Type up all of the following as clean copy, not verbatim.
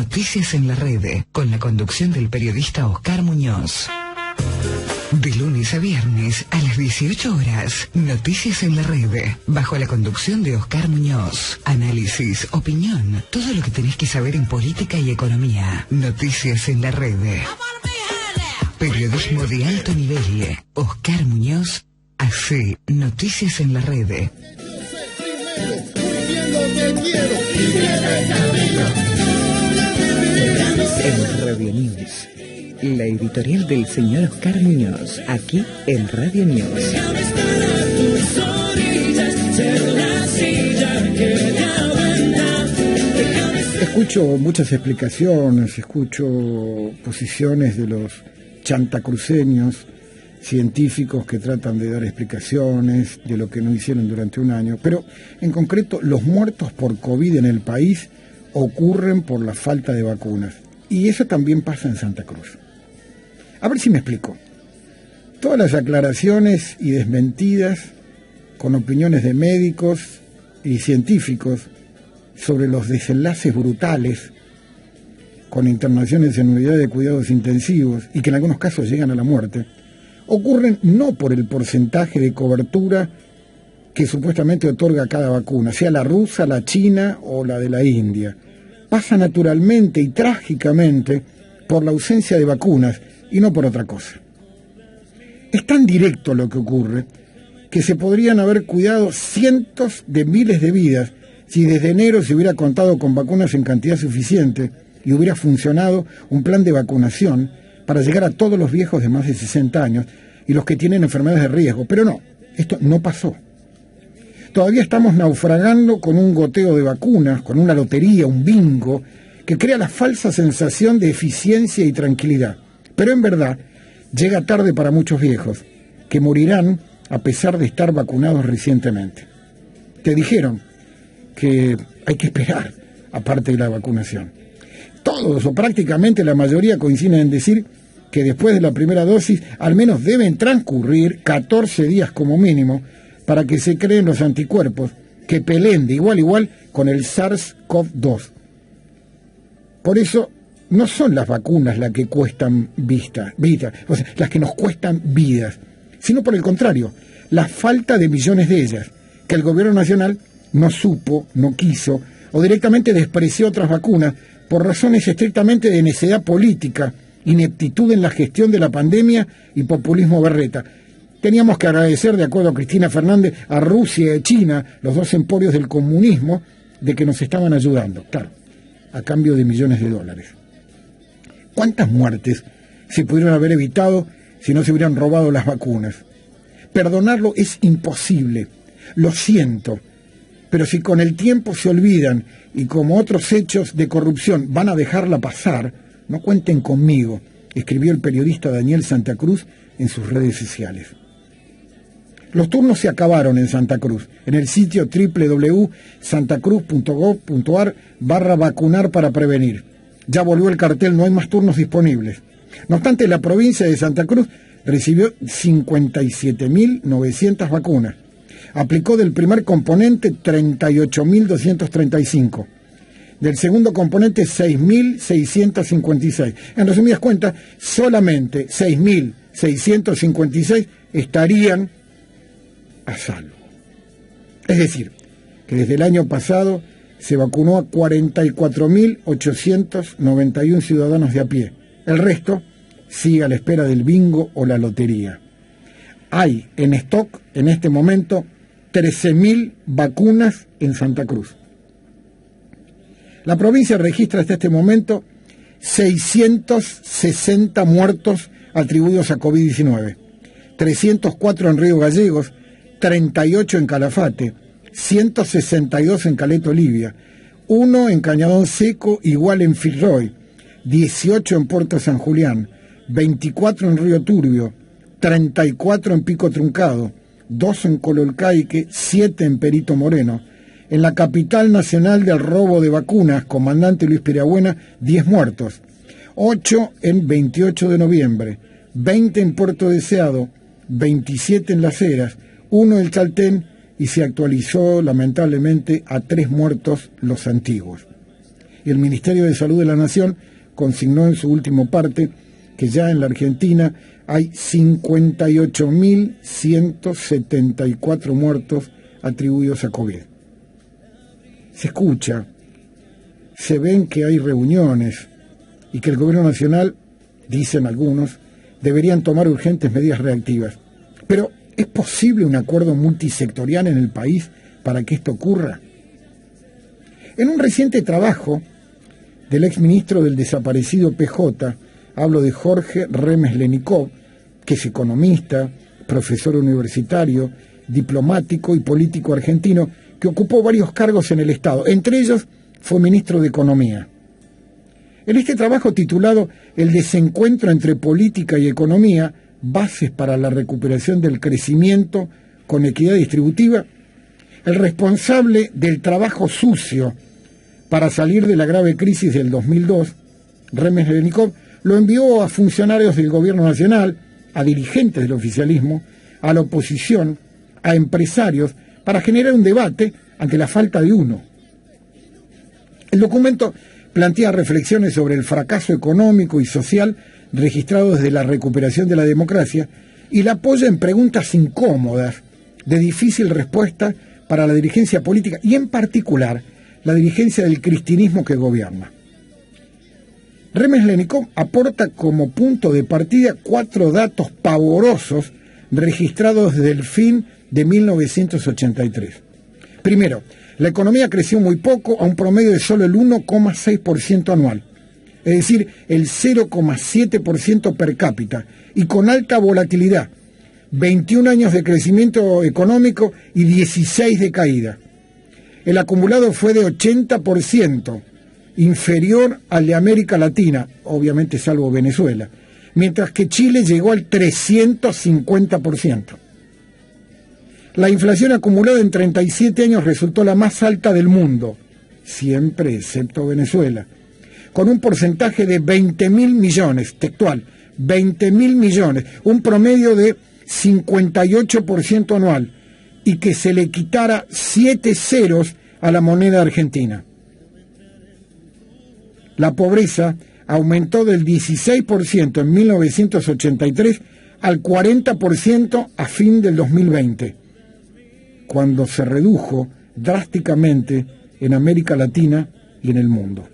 Noticias en la Red, con la conducción del periodista Oscar Muñoz. De lunes a viernes a las 18 horas, Noticias en la Red, bajo la conducción de Oscar Muñoz. Análisis, opinión, todo lo que tenés que saber en política y economía. Noticias en la Red. Periodismo de alto nivel. Oscar Muñoz hace Noticias en la Red. En Radio News, la editorial del señor Oscar Muñoz, aquí en Radio News. Escucho muchas explicaciones, escucho posiciones de los chantacruceños, científicos que tratan de dar explicaciones de lo que no hicieron durante un año, pero en concreto los muertos por COVID en el país ocurren por la falta de vacunas. Y eso también pasa en Santa Cruz. A ver si me explico. Todas las aclaraciones y desmentidas con opiniones de médicos y científicos sobre los desenlaces brutales con internaciones en unidades de cuidados intensivos y que en algunos casos llegan a la muerte, ocurren no por el porcentaje de cobertura que supuestamente otorga cada vacuna, sea la rusa, la china o la de la India. Pasa naturalmente y trágicamente por la ausencia de vacunas y no por otra cosa. Es tan directo lo que ocurre que se podrían haber cuidado cientos de miles de vidas si desde enero se hubiera contado con vacunas en cantidad suficiente y hubiera funcionado un plan de vacunación para llegar a todos los viejos de más de 60 años y los que tienen enfermedades de riesgo. Pero no, esto no pasó. Todavía estamos naufragando con un goteo de vacunas, con una lotería, un bingo, que crea la falsa sensación de eficiencia y tranquilidad. Pero en verdad, llega tarde para muchos viejos, que morirán a pesar de estar vacunados recientemente. Te dijeron que hay que esperar, aparte de la vacunación. Todos, o prácticamente la mayoría, coinciden en decir que después de la primera dosis, al menos deben transcurrir 14 días como mínimo, para que se creen los anticuerpos que peleen de igual a igual con el SARS-CoV-2. Por eso no son las vacunas las que cuestan o sea, las que nos cuestan vidas, sino por el contrario, la falta de millones de ellas, que el gobierno nacional no supo, no quiso, o directamente despreció otras vacunas por razones estrictamente de necedad política, ineptitud en la gestión de la pandemia y populismo berreta. Teníamos que agradecer, de acuerdo a Cristina Fernández, a Rusia y a China, los dos emporios del comunismo, de que nos estaban ayudando, claro, a cambio de millones de dólares. ¿Cuántas muertes se pudieron haber evitado si no se hubieran robado las vacunas? Perdonarlo es imposible, lo siento, pero si con el tiempo se olvidan y como otros hechos de corrupción van a dejarla pasar, no cuenten conmigo, escribió el periodista Daniel Santa Cruz en sus redes sociales. Los turnos se acabaron en Santa Cruz, en el sitio www.santacruz.gov.ar/vacunar para prevenir. Ya volvió el cartel, no hay más turnos disponibles. No obstante, la provincia de Santa Cruz recibió 57.900 vacunas. Aplicó del primer componente 38.235. Del segundo componente 6.656. En resumidas cuentas, solamente 6.656 estarían a salvo. Es decir, que desde el año pasado se vacunó a 44.891 ciudadanos de a pie. El resto sigue a la espera del bingo o la lotería. Hay en stock en este momento 13.000 vacunas en Santa Cruz. La provincia registra hasta este momento 660 muertos atribuidos a COVID-19, 304 en Río Gallegos, 38 en Calafate, 162 en Caleta Olivia, 1 en Cañadón Seco, igual en Firroy, 18 en Puerto San Julián, 24 en Río Turbio, 34 en Pico Truncado, 2 en Cololcaique, 7 en Perito Moreno. En la capital nacional del robo de vacunas, comandante Luis Pirabuena, 10 muertos, 8 en 28 de noviembre, 20 en Puerto Deseado, 27 en Las Heras, 1 en Chaltén y se actualizó lamentablemente a 3 muertos los antiguos. y el Ministerio de Salud de la Nación consignó en su último parte que ya en la Argentina hay 58.174 muertos atribuidos a COVID. Se escucha, se ven que hay reuniones y que el gobierno nacional, dicen algunos, deberían tomar urgentes medidas reactivas. Pero, ¿es posible un acuerdo multisectorial en el país para que esto ocurra? En un reciente trabajo del exministro del desaparecido PJ, hablo de Jorge Remes-Lenikov, que es economista, profesor universitario, diplomático y político argentino, que ocupó varios cargos en el Estado. Entre ellos fue ministro de Economía. En este trabajo titulado El desencuentro entre política y economía, bases para la recuperación del crecimiento con equidad distributiva, el responsable del trabajo sucio para salir de la grave crisis del 2002, Remes-Lenikov, lo envió a funcionarios del gobierno nacional, a dirigentes del oficialismo, a la oposición, a empresarios, para generar un debate ante la falta de uno. El documento plantea reflexiones sobre el fracaso económico y social registrado desde la recuperación de la democracia y la apoya en preguntas incómodas, de difícil respuesta para la dirigencia política y en particular la dirigencia del cristianismo que gobierna. Remes-Lenikov aporta como punto de partida 4 datos pavorosos registrados desde el fin de 1983. Primero, la economía creció muy poco, a un promedio de solo el 1,6% anual, es decir, el 0,7% per cápita, y con alta volatilidad, 21 años de crecimiento económico y 16 de caída. El acumulado fue de 80%, inferior al de América Latina, obviamente salvo Venezuela, mientras que Chile llegó al 350%. La inflación acumulada en 37 años resultó la más alta del mundo, siempre excepto Venezuela, con un porcentaje de 20.000 millones, textual, 20.000 millones, un promedio de 58% anual, y que se le quitara 7 ceros a la moneda argentina. La pobreza aumentó del 16% en 1983 al 40% a fin del 2020, cuando se redujo drásticamente en América Latina y en el mundo.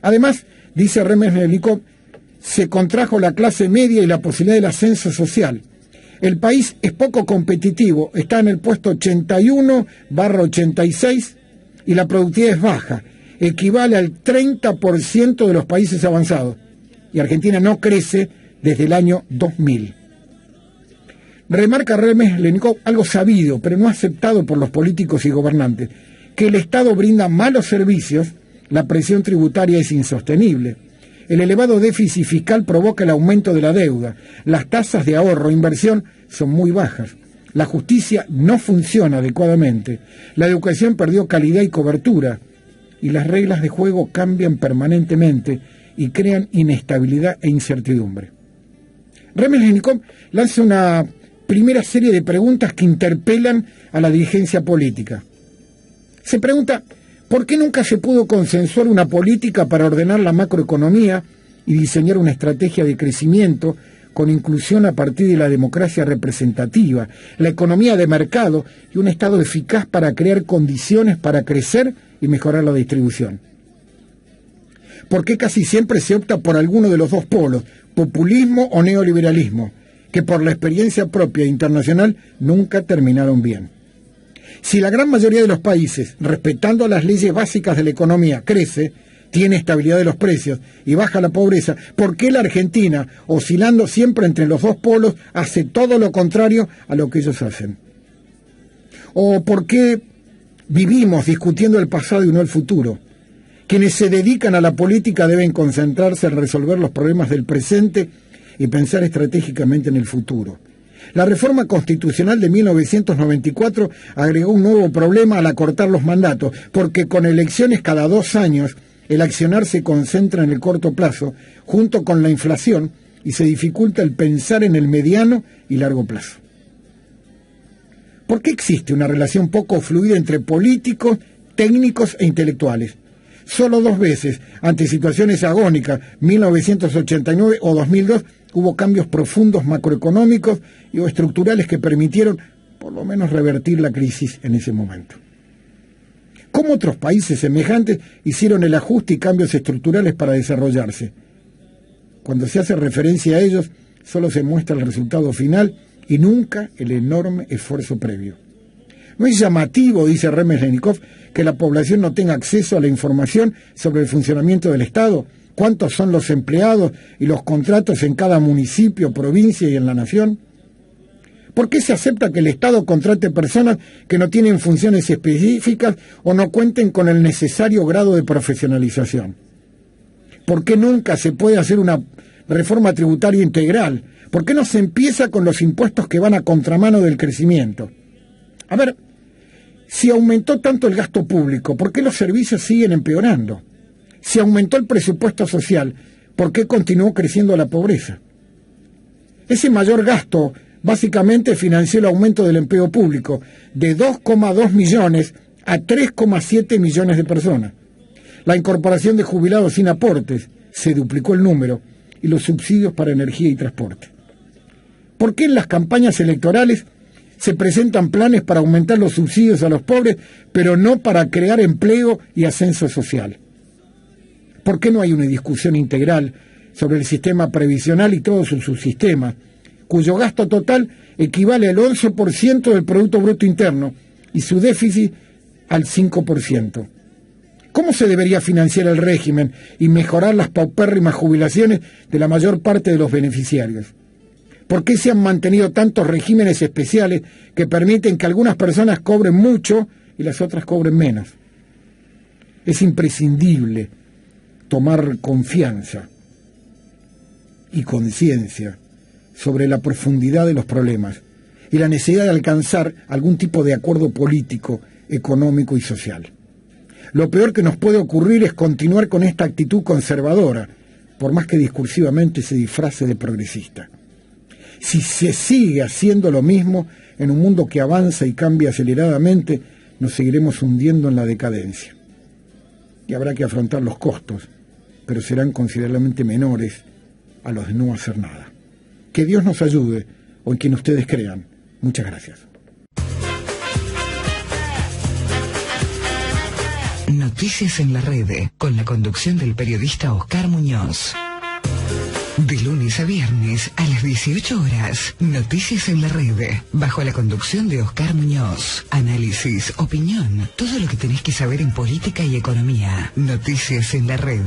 Además, dice Remes-Lenikov, se contrajo la clase media y la posibilidad del ascenso social. El país es poco competitivo, está en el puesto 81/86 y la productividad es baja, equivale al 30% de los países avanzados, y Argentina no crece desde el año 2000. Remarca Remes-Lenikov algo sabido, pero no aceptado por los políticos y gobernantes, que el Estado brinda malos servicios, la presión tributaria es insostenible, el elevado déficit fiscal provoca el aumento de la deuda, las tasas de ahorro e inversión son muy bajas, la justicia no funciona adecuadamente, la educación perdió calidad y cobertura, y las reglas de juego cambian permanentemente y crean inestabilidad e incertidumbre. Remes-Lenikov lanza una primera serie de preguntas que interpelan a la dirigencia política. Se pregunta, ¿por qué nunca se pudo consensuar una política para ordenar la macroeconomía y diseñar una estrategia de crecimiento con inclusión a partir de la democracia representativa, la economía de mercado y un Estado eficaz para crear condiciones para crecer y mejorar la distribución? ¿Por qué casi siempre se opta por alguno de los dos polos, populismo o neoliberalismo, que por la experiencia propia e internacional nunca terminaron bien? Si la gran mayoría de los países, respetando las leyes básicas de la economía, crece, tiene estabilidad de los precios y baja la pobreza, ¿por qué la Argentina, oscilando siempre entre los dos polos, hace todo lo contrario a lo que ellos hacen? ¿O por qué vivimos discutiendo el pasado y no el futuro? Quienes se dedican a la política deben concentrarse en resolver los problemas del presente y pensar estratégicamente en el futuro. La reforma constitucional de 1994 agregó un nuevo problema al acortar los mandatos, porque con elecciones cada 2 años, el accionar se concentra en el corto plazo, junto con la inflación, y se dificulta el pensar en el mediano y largo plazo. ¿Por qué existe una relación poco fluida entre políticos, técnicos e intelectuales? Solo 2 veces, ante situaciones agónicas, 1989 o 2002, hubo cambios profundos macroeconómicos o estructurales que permitieron, por lo menos, revertir la crisis en ese momento. ¿Cómo otros países semejantes hicieron el ajuste y cambios estructurales para desarrollarse? Cuando se hace referencia a ellos, solo se muestra el resultado final y nunca el enorme esfuerzo previo. No es llamativo, dice Remeslenikov, que la población no tenga acceso a la información sobre el funcionamiento del Estado, cuántos son los empleados y los contratos en cada municipio, provincia y en la nación. ¿Por qué se acepta que el Estado contrate personas que no tienen funciones específicas o no cuenten con el necesario grado de profesionalización? ¿Por qué nunca se puede hacer una reforma tributaria integral? ¿Por qué no se empieza con los impuestos que van a contramano del crecimiento? A ver, si aumentó tanto el gasto público, ¿por qué los servicios siguen empeorando? Si aumentó el presupuesto social, ¿por qué continuó creciendo la pobreza? Ese mayor gasto básicamente financió el aumento del empleo público de 2,2 millones a 3,7 millones de personas. La incorporación de jubilados sin aportes, se duplicó el número, y los subsidios para energía y transporte. ¿Por qué en las campañas electorales se presentan planes para aumentar los subsidios a los pobres, pero no para crear empleo y ascenso social? ¿Por qué no hay una discusión integral sobre el sistema previsional y todos sus subsistemas, cuyo gasto total equivale al 11% del Producto Bruto Interno y su déficit al 5%? ¿Cómo se debería financiar el régimen y mejorar las paupérrimas jubilaciones de la mayor parte de los beneficiarios? ¿Por qué se han mantenido tantos regímenes especiales que permiten que algunas personas cobren mucho y las otras cobren menos? Es imprescindible tomar confianza y conciencia sobre la profundidad de los problemas y la necesidad de alcanzar algún tipo de acuerdo político, económico y social. Lo peor que nos puede ocurrir es continuar con esta actitud conservadora, por más que discursivamente se disfrace de progresista. Si se sigue haciendo lo mismo en un mundo que avanza y cambia aceleradamente, nos seguiremos hundiendo en la decadencia. Y habrá que afrontar los costos, pero serán considerablemente menores a los de no hacer nada. Que Dios nos ayude, o en quien ustedes crean. Muchas gracias. Noticias en la red, con la conducción del periodista Oscar Muñoz. De lunes a viernes a las 18 horas, Noticias en la red, bajo la conducción de Oscar Muñoz. Análisis, opinión, todo lo que tenés que saber en política y economía. Noticias en la red.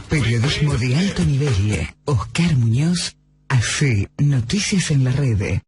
Periodismo de alto nivel. Oscar Muñoz hace Noticias en la red.